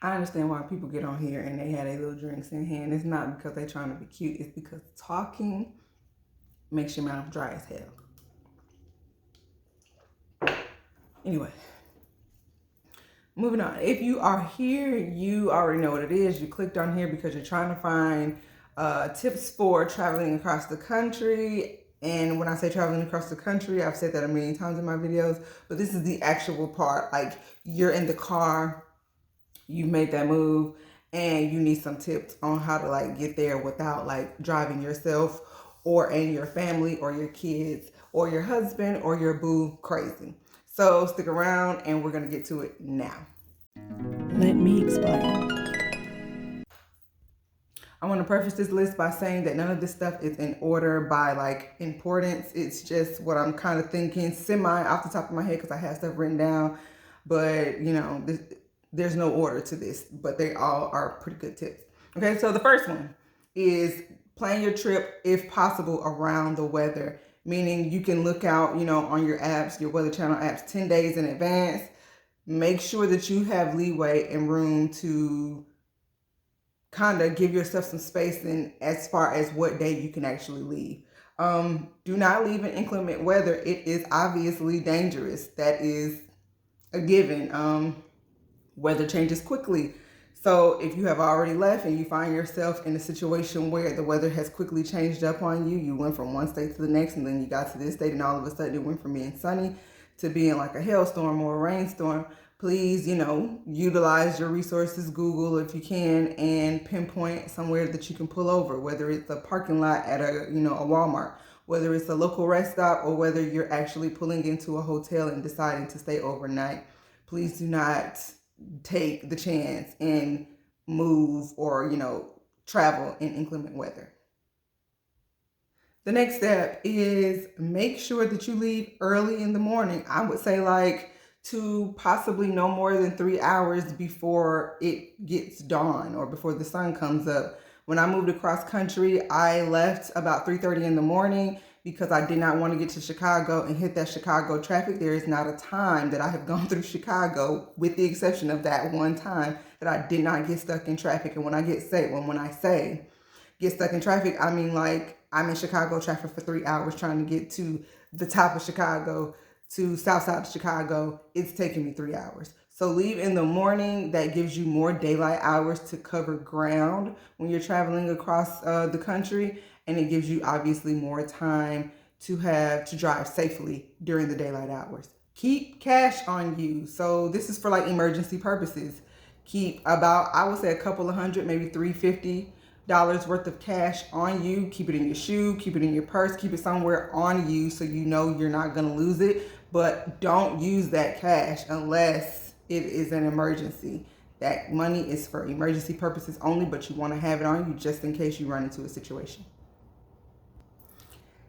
I understand why people get on here and they have their little drinks in hand. It's not because they're trying to be cute. It's because talking makes your mouth dry as hell. Anyway, moving on. If you are here, you already know what it is. You clicked on here because you're trying to find tips for traveling across the country. And when I say traveling across the country, I've said that a million times in my videos, but this is the actual part. Like, you're in the car, you made that move, and you need some tips on how to like get there without like driving yourself and your family or your kids or your husband or your boo crazy. So stick around and we're gonna get to it now. Let me explain. I want to preface this list by saying that none of this stuff is in order by like importance. It's just what I'm kind of thinking semi off the top of my head because I have stuff written down. But you know, there's no order to this, but they all are pretty good tips. Okay, so the first one is plan your trip if possible around the weather, meaning you can look out, you know, on your apps, your Weather Channel apps 10 days in advance. Make sure that you have leeway and room to kind of give yourself some space in as far as what day you can actually leave. Do not leave in inclement weather. It is obviously dangerous. That is a given. Weather changes quickly. So if you have already left and you find yourself in a situation where the weather has quickly changed up on you, you went from one state to the next and then you got to this state and all of a sudden it went from being sunny to being like a hailstorm or a rainstorm, please, you know, utilize your resources, Google if you can, and pinpoint somewhere that you can pull over, whether it's a parking lot at a Walmart, whether it's a local rest stop, or whether you're actually pulling into a hotel and deciding to stay overnight. Please do not take the chance and move or, travel in inclement weather. The next step is make sure that you leave early in the morning. I would say like to possibly no more than 3 hours before it gets dawn or before the sun comes up. When I moved across country, I left about 3:30 in the morning because I did not want to get to Chicago and hit that Chicago traffic. There is not a time that I have gone through Chicago, with the exception of that one time, that I did not get stuck in traffic. And when I say get stuck in traffic, I mean like I'm in Chicago traffic for 3 hours trying to get to the top of Chicago, to south side of Chicago. It's taking me 3 hours. So leave in the morning. That gives you more daylight hours to cover ground when you're traveling across the country. And it gives you obviously more time to drive safely during the daylight hours. Keep cash on you. So this is for like emergency purposes. Keep about, I would say a couple of hundred, maybe $350 worth of cash on you. Keep it in your shoe, keep it in your purse, keep it somewhere on you so you know you're not gonna lose it. But don't use that cash unless it is an emergency. That money is for emergency purposes only, but you want to have it on you just in case you run into a situation.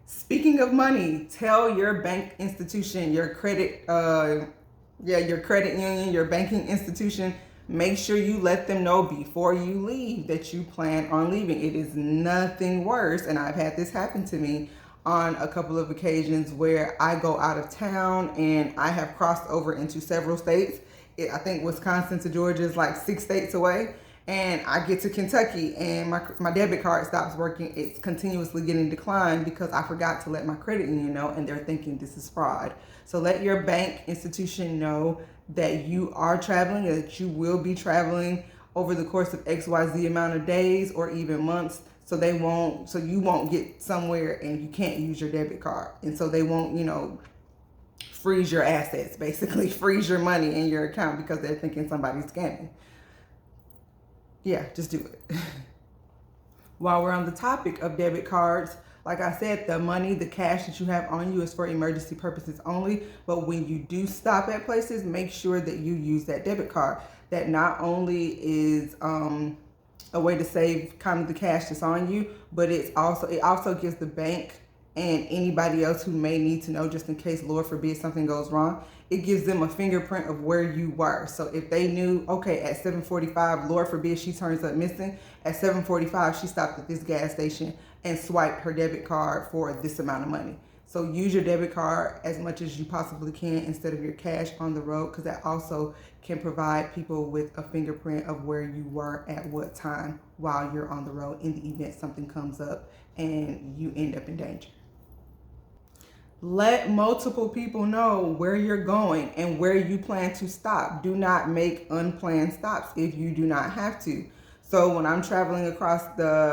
Speaking of money, tell your bank institution, your credit union, your banking institution, make sure you let them know before you leave that you plan on leaving. It is nothing worse, and I've had this happen to me on a couple of occasions where I go out of town and I have crossed over into several states. I think Wisconsin to Georgia is like 6 states away. And I get to Kentucky and my debit card stops working. It's continuously getting declined because I forgot to let my credit union know, and they're thinking this is fraud. So let your bank institution know that you are traveling, that you will be traveling over the course of XYZ amount of days or even months. So you won't get somewhere and you can't use your debit card. And so they won't, freeze your assets, basically freeze your money in your account because they're thinking somebody's scamming. Yeah, just do it. While we're on the topic of debit cards, like I said, the cash that you have on you is for emergency purposes only. But when you do stop at places, make sure that you use that debit card. That not only is a way to save kind of the cash that's on you, but it also gives the bank and anybody else who may need to know, just in case, Lord forbid, something goes wrong, it gives them a fingerprint of where you were. So if they knew, okay, at 7:45, Lord forbid she turns up missing, at 7:45 she stopped at this gas station and swiped her debit card for this amount of money. So use your debit card as much as you possibly can instead of your cash on the road, because that also can provide people with a fingerprint of where you were at what time while you're on the road in the event something comes up and you end up in danger. Let multiple people know where you're going and where you plan to stop. Do not make unplanned stops if you do not have to. So when I'm traveling across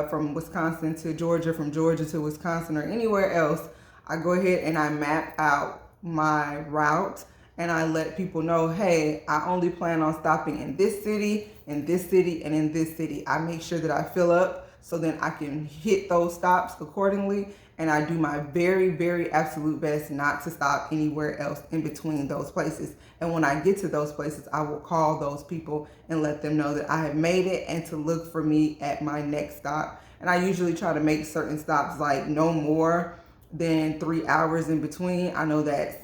from Wisconsin to Georgia, from Georgia to Wisconsin, or anywhere else, I go ahead and I map out my route and I let people know, hey, I only plan on stopping in this city, in this city, and in this city. I make sure that I fill up so then I can hit those stops accordingly. And I do my very, very absolute best not to stop anywhere else in between those places. And when I get to those places, I will call those people and let them know that I have made it and to look for me at my next stop. And I usually try to make certain stops like no more than 3 hours in between. I know that's,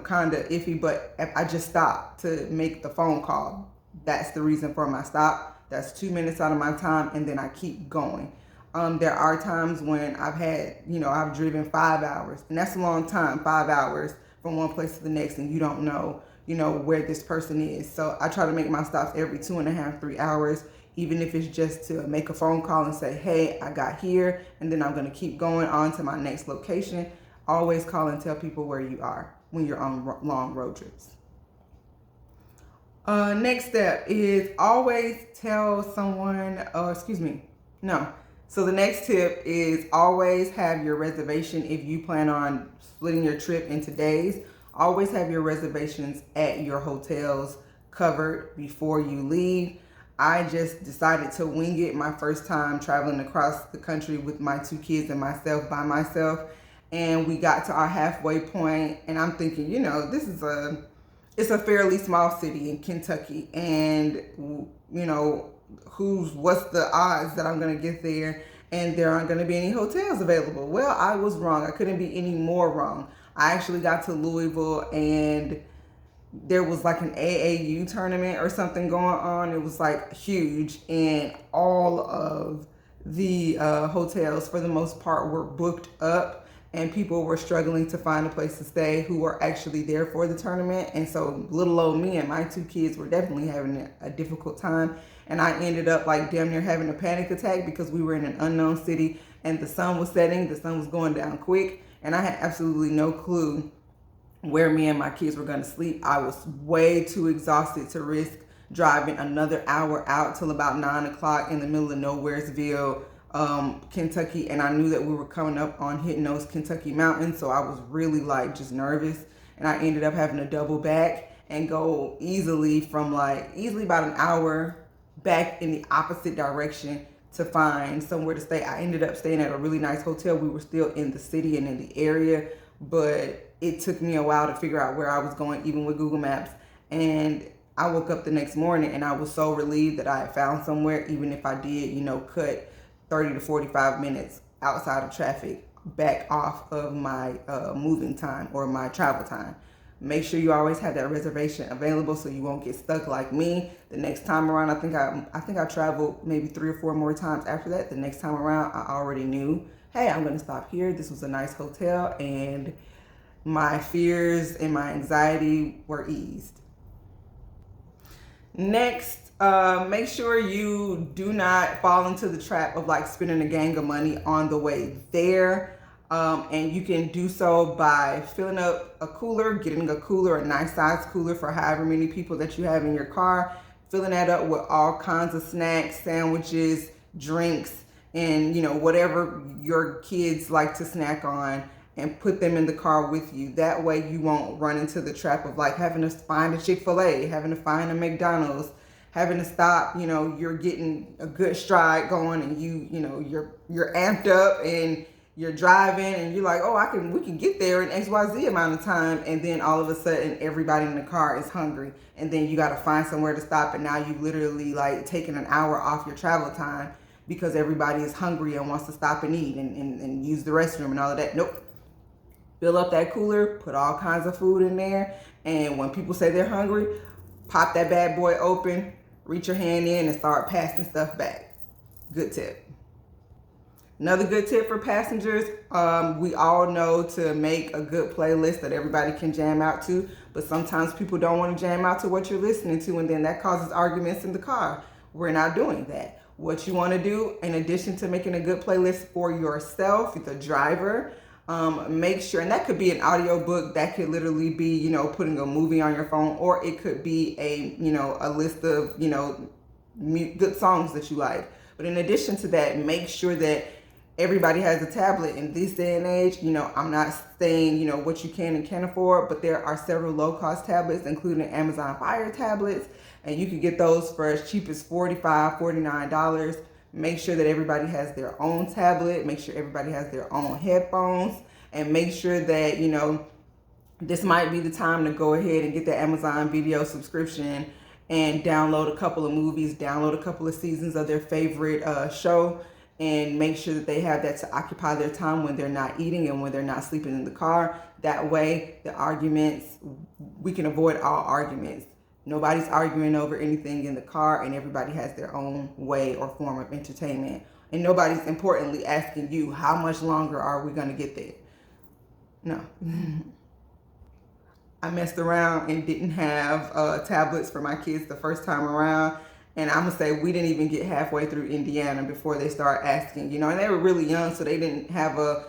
kind of iffy, but if I just stop to make the phone call, that's the reason for my stop. That's 2 minutes out of my time, and then I keep going. There are times when I've driven 5 hours, and that's a long time, 5 hours from one place to the next, and you don't know, where this person is. So I try to make my stops every 2.5, 3 hours, even if it's just to make a phone call and say, hey, I got here, and then I'm going to keep going on to my next location. Always call and tell people where you are when you're on long road trips. Next step is always tell someone, So the next tip is always have your reservation. If you plan on splitting your trip into days, always have your reservations at your hotels covered before you leave. I just decided to wing it my first time traveling across the country with my 2 kids and myself by myself. And we got to our halfway point, and I'm thinking, it's a fairly small city in Kentucky, and what's the odds that I'm gonna get there and there aren't gonna be any hotels available? Well, I was wrong. I couldn't be any more wrong. I actually got to Louisville, and there was like an AAU tournament or something going on. It was like huge, and all of the hotels for the most part were booked up, and people were struggling to find a place to stay who were actually there for the tournament. And so little old me and my 2 kids were definitely having a difficult time. And I ended up like damn near having a panic attack because we were in an unknown city and the sun was setting, the sun was going down quick, and I had absolutely no clue where me and my kids were going to sleep. I was way too exhausted to risk driving another hour out till about 9 o'clock in the middle of Nowheresville, Kentucky, and I knew that we were coming up on hitting those Kentucky mountains, so I was really like just nervous, and I ended up having to double back and go easily about an hour back in the opposite direction to find somewhere to stay. I ended up staying at a really nice hotel. We were still in the city and in the area, but it took me a while to figure out where I was going, even with Google Maps. And I woke up the next morning and I was so relieved that I had found somewhere, even if I did, cut 30 to 45 minutes outside of traffic back off of my moving time or my travel time. Make sure you always have that reservation available so you won't get stuck like me. The next time around, I think I traveled maybe 3 or 4 more times after that. The next time around, I already knew, hey, I'm going to stop here. This was a nice hotel, and my fears and my anxiety were eased. Next, make sure you do not fall into the trap of like spending a gang of money on the way there. And you can do so by filling up a cooler, getting a cooler, a nice size cooler for however many people that you have in your car, filling that up with all kinds of snacks, sandwiches, drinks, and whatever your kids like to snack on, and put them in the car with you. That way you won't run into the trap of like having to find a Chick-fil-A, having to find a McDonald's, having to stop. You're getting a good stride going, and you're amped up and you're driving, and you're like, oh, we can get there in XYZ amount of time, and then all of a sudden everybody in the car is hungry, and then you got to find somewhere to stop, and now you literally like taking an hour off your travel time because everybody is hungry and wants to stop and eat and use the restroom and all of that. Nope. Fill up that cooler, put all kinds of food in there, and when people say they're hungry, pop that bad boy open, reach your hand in and start passing stuff back. Good tip. Another good tip for passengers, we all know to make a good playlist that everybody can jam out to, but sometimes people don't want to jam out to what you're listening to, and then that causes arguments in the car. We're not doing that. What you want to do, in addition to making a good playlist for yourself, the driver, make sure, and that could be an audio book, that could literally be, putting a movie on your phone, or it could be a list of, good songs that you like. But in addition to that, make sure that everybody has a tablet in this day and age. I'm not saying, what you can and can't afford, but there are several low cost tablets, including Amazon Fire tablets, and you can get those for as cheap as $45, $49. Make sure that everybody has their own tablet, make sure everybody has their own headphones, and make sure that, this might be the time to go ahead and get the Amazon Video subscription and download a couple of movies, download a couple of seasons of their favorite show, and make sure that they have that to occupy their time when they're not eating and when they're not sleeping in the car. That way, we can avoid all arguments. Nobody's arguing over anything in the car, and everybody has their own way or form of entertainment. And nobody's importantly asking you, how much longer are we going to get there? No. I messed around and didn't have tablets for my kids the first time around. And I'm gonna say we didn't even get halfway through Indiana before they start asking, and they were really young, so they didn't have a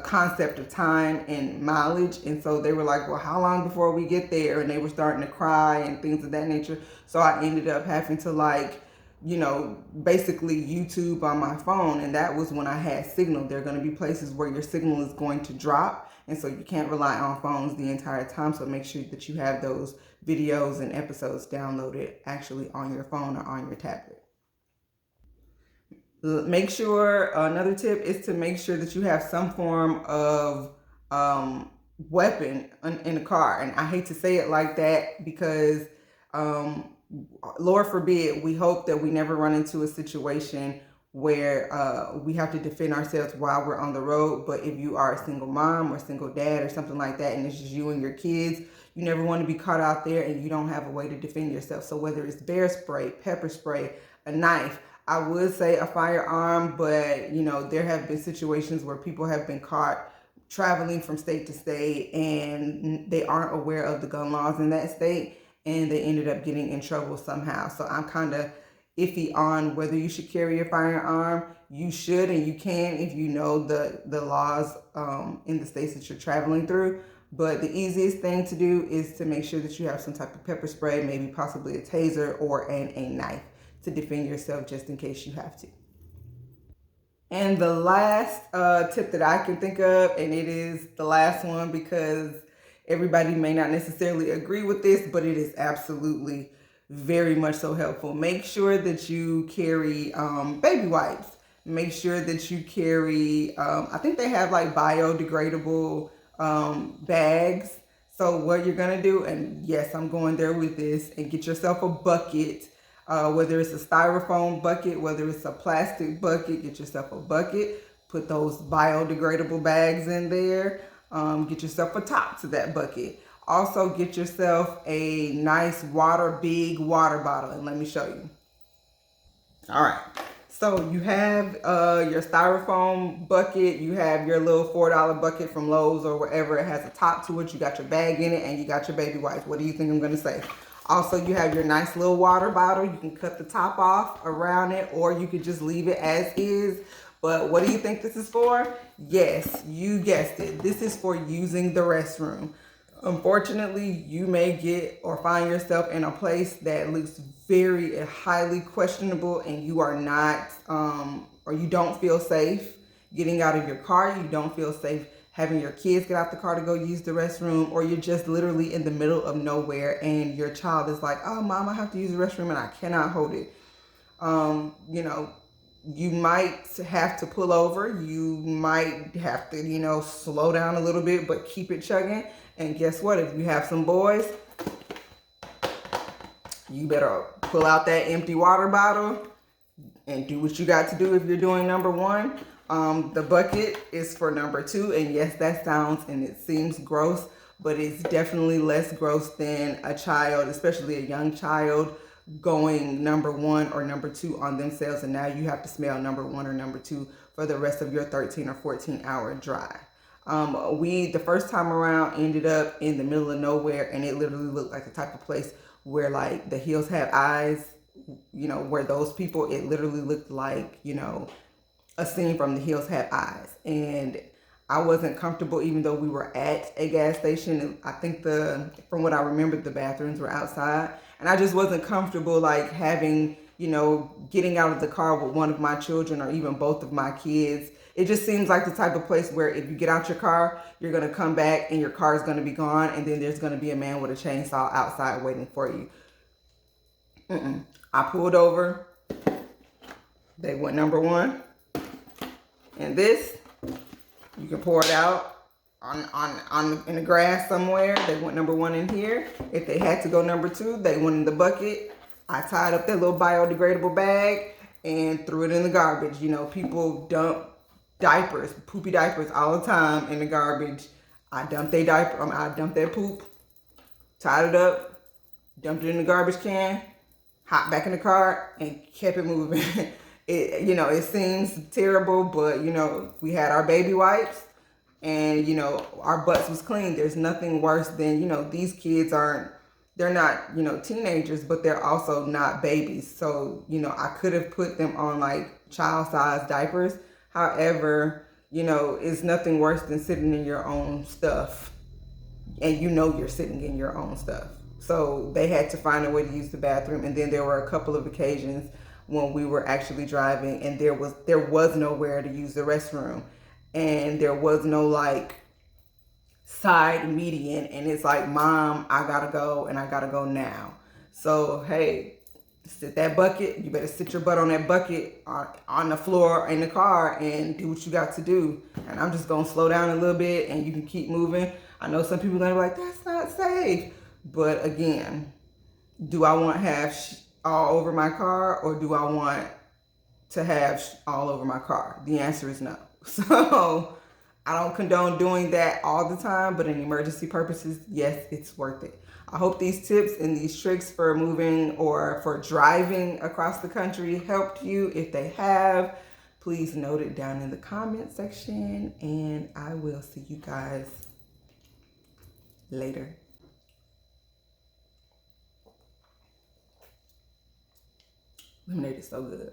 concept of time and mileage. And so they were like, well, how long before we get there? And they were starting to cry and things of that nature. So I ended up having to basically YouTube on my phone. And that was when I had signal. There are going to be places where your signal is going to drop. And so you can't rely on phones the entire time. So make sure that you have those videos and episodes downloaded actually on your phone or on your tablet. Make sure, another tip is to make sure that you have some form of weapon in the car. And I hate to say it like that because Lord forbid, we hope that we never run into a situation where we have to defend ourselves while we're on the road. But if you are a single mom or single dad or something like that, and it's just you and your kids, you never want to be caught out there and you don't have a way to defend yourself. So whether it's bear spray, pepper spray, a knife, I would say a firearm, but there have been situations where people have been caught traveling from state to state and they aren't aware of the gun laws in that state, and they ended up getting in trouble somehow. So I'm kind of iffy on whether you should carry a firearm. You should and you can if you know the laws in the states that you're traveling through. But the easiest thing to do is to make sure that you have some type of pepper spray, maybe possibly a taser or a knife to defend yourself just in case you have to. And the last tip that I can think of, and it is the last one because everybody may not necessarily agree with this, but it is absolutely very much so helpful. Make sure that you carry baby wipes. Make sure that you carry, I think they have like biodegradable bags. So what you're gonna do, and yes, I'm going there with this, and get yourself a bucket. Whether it's a styrofoam bucket, whether it's a plastic bucket, get yourself a bucket, put those biodegradable bags in there, get yourself a top to that bucket. Also get yourself a nice big water bottle, and let me show you. All right, so you have your styrofoam bucket, you have your little $4 bucket from Lowe's or wherever, it has a top to it, you got your bag in it, and you got your baby wipes. What do you think I'm gonna say? Also, you have your nice little water bottle. You can cut the top off around it, or you could just leave it as is. But what do you think this is for? Yes, you guessed it. This is for using the restroom. Unfortunately, you may get or find yourself in a place that looks very highly questionable, and you are not, or you don't feel safe getting out of your car. You don't feel safe having your kids get out the car to go use the restroom, or you're just literally in the middle of nowhere and your child is like, oh, mom, I have to use the restroom and I cannot hold it. You might have to pull over. You might have to, slow down a little bit, but keep it chugging. And guess what? If you have some boys, you better pull out that empty water bottle and do what you got to do if you're doing number one. The bucket is for number two, and yes, that sounds and it seems gross, but it's definitely less gross than a child, especially a young child, going number one or number two on themselves, and now you have to smell number one or number two for the rest of your 13 or 14-hour drive. We, the first time around, ended up in the middle of nowhere, and it literally looked like the type of place where like the hills have eyes, where those people, it literally looked like, a scene from The Hills Have Eyes. And I wasn't comfortable, even though we were at a gas station. I think from what I remembered, the bathrooms were outside, and I just wasn't comfortable like having, getting out of the car with one of my children or even both of my kids. It just seems like the type of place where if you get out your car, you're gonna come back and your car is gonna be gone, and then there's gonna be a man with a chainsaw outside waiting for you. I pulled over. They went number one. And this, you can pour it out on in the grass somewhere. They went number one in here. If they had to go number two, they went in the bucket. I tied up that little biodegradable bag and threw it in the garbage. People dump diapers, poopy diapers all the time in the garbage. I dumped their diaper, I dumped their poop, tied it up, dumped it in the garbage can, hopped back in the car, and kept it moving. It seems terrible, but we had our baby wipes, and our butts was clean. There's nothing worse than these kids they're not teenagers, but they're also not babies. So I could have put them on like child-sized diapers. However, it's nothing worse than sitting in your own stuff, and you're sitting in your own stuff. So they had to find a way to use the bathroom. And then there were a couple of occasions when we were actually driving, and there was nowhere to use the restroom, and there was no like side median, and it's like, Mom, I gotta go, and I gotta go now. So hey, sit that bucket. You better sit your butt on that bucket on the floor in the car and do what you got to do. And I'm just gonna slow down a little bit, and you can keep moving. I know some people are gonna be like, that's not safe. But again, do I want to have all over my car, or do I want to have all over my car? The answer is no. So I don't condone doing that all the time, but in emergency purposes, yes, it's worth it. I hope these tips and these tricks for moving or for driving across the country helped you. If they have, please note it down in the comment section, and I will see you guys later. Lemonade is so good.